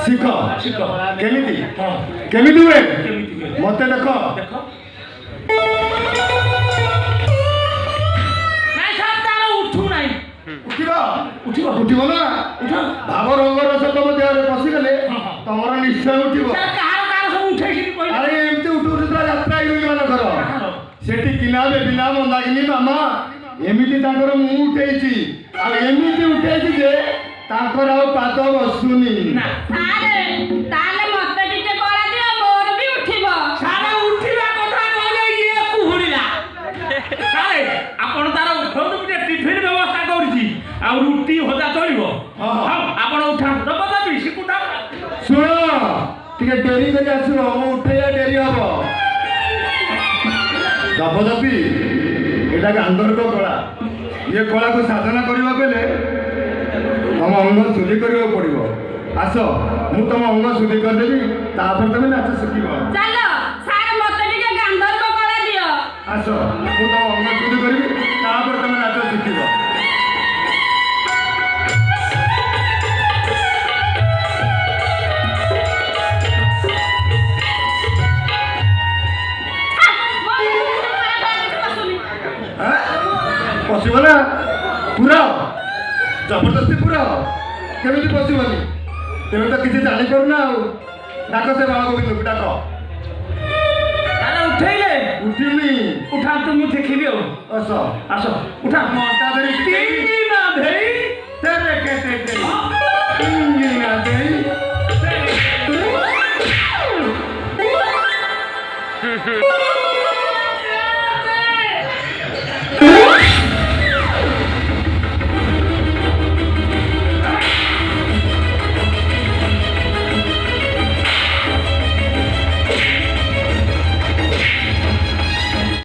ଶିଖ ଶିଖ କେମିତି ହଁ କେମିତି ହୁଏ କେମିତି ହୁଏ ମତେ ଦେଖ ଦେଖ ନାଇଁ ସାର୍ ତାର ଉଠୁ ନାହିଁ ଉଠିବ ଉଠିବ ଉଠିବ ନା ଉଠ ଭାବ ରଙ୍ଗ ରସ ତମ ଦେହରେ ପଶିଗଲେ ହଁ, ହଁ। ତମର ନିଶ୍ଚୟ ଉଠିବ ସାର୍ କାହାର ସବୁ ଉଠେଇକି କହିଲେ ଆରେ ଏମିତି ଉଠୁଥିଲା ଯାତ୍ରା ମାନଙ୍କର କାହାର ସେଠି କିନା ବେବିନା ମନ୍ଦାକିନି ମାମା ଏମିତି ତାଙ୍କର ମୁଁ ଉଠେଇଛି ଆଉ ଏମିତି ଉଠେଇଛି ଯେ ତାଙ୍କର ଆଉ ପାଦ ବସୁନି ନା ତାହେଲେ ମତେ ଟିକେ କଳା ଦିଅ ମୋର ବି ଉଠିବ। ସାରା ଉଠିବା କଥା କହିଲେ ଇଏ କୁହୁଡ଼ିଲା ସାରେ ଆପଣ ତାର ଉଠନ୍ତୁ ଟିକେ ଟିଫିନ ବ୍ୟବସ୍ଥା କରୁଛି ଆଉ ରୁଟି ଭଜା ଚଳିବ ହଁ। ହଁ ଆପଣ ଉଠାନ୍ତୁ ଦବ ଦେବି ଶିଖୁଟା ଶୁଣ ଟିକେ ଡେରି କରି ଆସିବ ମୁଁ ଉଠେଇବା ଡେରି ହବ ଦବଦପି ଏଇଟା ଗାନ୍ଧର୍ବ କଳା ଇଏ କଳାକୁ ସାଧନା କରିବାକୁ ହେଲେ ତମ ଅଙ୍ଗ ଶୁଦ୍ଧି କରିବାକୁ ପଡିବ ଆସ ମୁଁ ତମ ଅଙ୍ଗ ଶୁଦ୍ଧି କରିଦେବି ତାପରେ ତମେ ନାଚ ଶିଖିବ ଚାଲ ସାର୍ ମତେ ଟିକେ ଗାନ୍ଧର୍ବ କଳା ଦିଅ। ଆସ ମୁଁ ତମ ଅଙ୍ଗ ଶୁଦ୍ଧି କରିବି ତାପରେ ତମେ ନାଚ ଶିଖିବ ପଶିବ ନା ପୁରା ଜବରଦସ୍ତି ପୁରା କେମିତି ପଶିବନି ତେବେ ତ କିଛି ଜାଣିପାରୁନା ଆଉ ଡାକ ସେ ବାଳ ଗୋବିନ୍ଦକୁ ଡାକ ତାର ଉଠେଇଲେ ଉଠିନି ଉଠାନ୍ତୁ ମୁଁ ଦେଖିବି ଆଉ ଆସ ଆସ ଉଠା ମଣ୍ଟା ଧରି ତିନି ନା ଧେଇ ତେରେ କେତେ ତିଙ୍ଗିନା ଦେ